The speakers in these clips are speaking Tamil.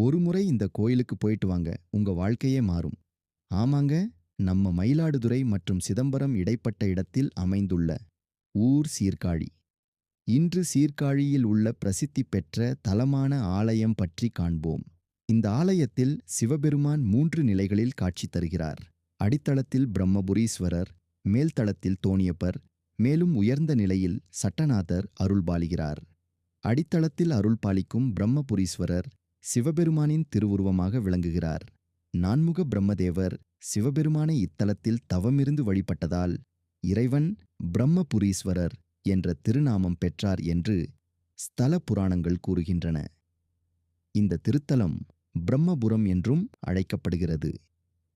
ஒரு முறை இந்த கோயிலுக்கு போயிட்டு வாங்க, உங்க வாழ்க்கையே மாறும். ஆமாங்க, நம்ம மயிலாடுதுறை மற்றும் சிதம்பரம் இடைப்பட்ட இடத்தில் அமைந்துள்ள ஊர் சீர்காழி. இன்று சீர்காழியில் உள்ள பிரசித்தி பெற்ற தலமான ஆலயம் பற்றி காண்போம். இந்த ஆலயத்தில் சிவபெருமான் 3 நிலைகளில் காட்சி தருகிறார். அடித்தளத்தில் பிரம்மபுரீஸ்வரர், மேல்தளத்தில் தோணியப்பர், மேலும் உயர்ந்த நிலையில் சட்டநாதர் அருள்பாலிக்கிறார். அடித்தளத்தில் அருள்பாலிக்கும் பிரம்மபுரீஸ்வரர் சிவபெருமானின் திருவுருவமாக விளங்குகிறார். நான்முக பிரம்மதேவர் சிவபெருமானை இத்தலத்தில் தவமிருந்து வழிபட்டதால் இறைவன் பிரம்மபுரீஸ்வரர் என்ற திருநாமம் பெற்றார் என்று ஸ்தல புராணங்கள் கூறுகின்றன. இந்த திருத்தலம் பிரம்மபுரம் என்றும் அழைக்கப்படுகிறது.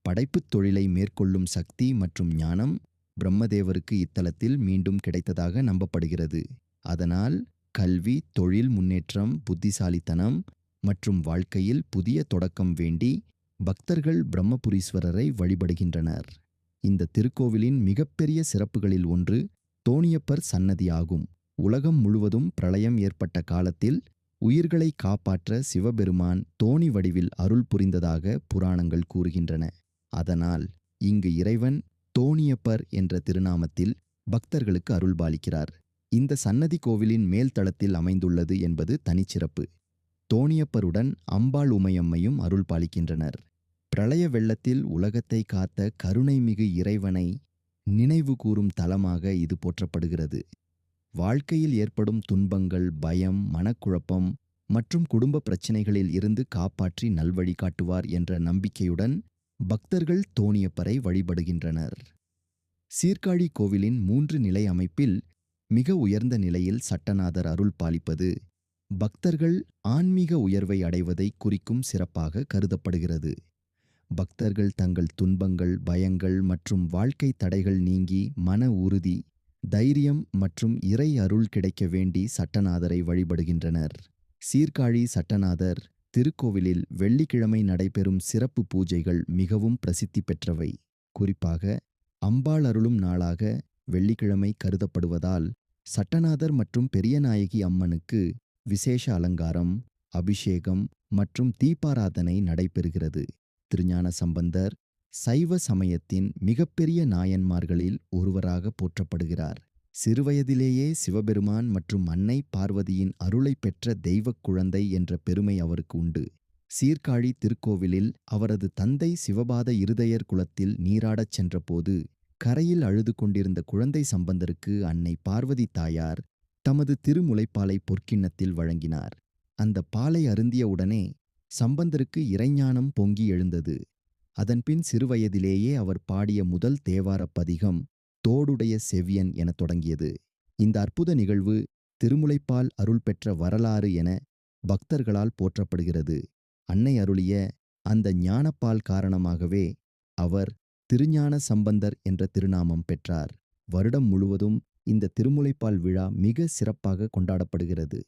படைப்புத் தொழிலை மேற்கொள்ளும் சக்தி மற்றும் ஞானம் பிரம்மதேவருக்கு இத்தலத்தில் மீண்டும் கிடைத்ததாக நம்பப்படுகிறது. அதனால் கல்வி, தொழில் முன்னேற்றம், புத்திசாலித்தனம் மற்றும் வாழ்க்கையில் புதிய தொடக்கம் வேண்டி பக்தர்கள் பிரம்மபுரீஸ்வரரை வழிபடுகின்றனர். இந்த திருக்கோவிலின் மிகப்பெரிய சிறப்புகளில் ஒன்று தோணியப்பர் சன்னதி ஆகும். உலகம் முழுவதும் பிரளயம் ஏற்பட்ட காலத்தில் உயிர்களை காப்பாற்ற சிவபெருமான் தோணி வடிவில் அருள் புரிந்ததாக புராணங்கள் கூறுகின்றன. அதனால் இங்கு இறைவன் தோணியப்பர் என்ற திருநாமத்தில் பக்தர்களுக்கு அருள்பாலிக்கிறார். இந்த சன்னதி கோவிலின் மேல் தளத்தில் அமைந்துள்ளது என்பது தனிச்சிறப்பு. தோணியப்பருடன் அம்பாள் உமையம்மையும் அருள் பாலிக்கின்றனர். பிரளய வெள்ளத்தில் உலகத்தை காத்த கருணைமிகு இறைவனை நினைவு கூறும் தலமாக இது போற்றப்படுகிறது. வாழ்க்கையில் ஏற்படும் துன்பங்கள், பயம், மனக்குழப்பம் மற்றும் குடும்ப பிரச்சினைகளில் இருந்து காப்பாற்றி நல்வழி காட்டுவார் என்ற நம்பிக்கையுடன் பக்தர்கள் தோணியப்பரை வழிபடுகின்றனர். சீர்காழி கோவிலின் 3 நிலை அமைப்பில் மிக உயர்ந்த நிலையில் சட்டநாதர் அருள் பாலிப்பது பக்தர்கள் ஆன்மீக உயர்வை அடைவதை குறிக்கும் சிறப்பாக கருதப்படுகிறது. பக்தர்கள் தங்கள் துன்பங்கள், பயங்கள் மற்றும் வாழ்க்கை தடைகள் நீங்கி மன உறுதி, தைரியம் மற்றும் இறை அருள் கிடைக்க வேண்டி சட்டநாதரை வழிபடுகின்றனர். சீர்காழி சட்டநாதர் திருக்கோவிலில் வெள்ளிக்கிழமை நடைபெறும் சிறப்பு பூஜைகள் மிகவும் பிரசித்தி பெற்றவை. குறிப்பாக அம்பாள் அருளும் நாளாக வெள்ளிக்கிழமை கருதப்படுவதால் சட்டநாதர் மற்றும் பெரியநாயகி அம்மனுக்கு விசேஷ அலங்காரம், அபிஷேகம் மற்றும் தீபாராதனை நடைபெறுகிறது. திருஞான சம்பந்தர் சைவ சமயத்தின் மிகப்பெரிய நாயன்மார்களில் ஒருவராக போற்றப்படுகிறார். சிறுவயதிலேயே சிவபெருமான் மற்றும் அன்னை பார்வதியின் அருளை பெற்ற தெய்வக் குழந்தை என்ற பெருமை அவருக்கு உண்டு. சீர்காழி திருக்கோவிலில் அவரது தந்தை சிவபாத இருதயர் குளத்தில் நீராடச் சென்றபோது கரையில் அழுது கொண்டிருந்த குழந்தை சம்பந்தருக்கு அன்னை பார்வதி தாயார் தமது திருமுலைப்பாலை பொற்கிண்ணத்தில் வழங்கினார். அந்த பாலை அருந்திய உடனே சம்பந்தருக்கு இறைஞானம் பொங்கி எழுந்தது. அதன்பின் சிறுவயதிலேயே அவர் பாடிய முதல் தேவாரப் பதிகம் தோடுடைய செவ்வியன் என தொடங்கியது. இந்த அற்புத நிகழ்வு திருமுலைப்பால் அருள் பெற்ற வரலாறு என பக்தர்களால் போற்றப்படுகிறது. அன்னை அருளிய அந்த ஞானப்பால் காரணமாகவே அவர் திருஞான சம்பந்தர் என்ற திருநாமம் பெற்றார். வருடம் முழுவதும் இந்த திருமுலைப்பால் விழா மிக சிறப்பாக கொண்டாடப்படுகிறது.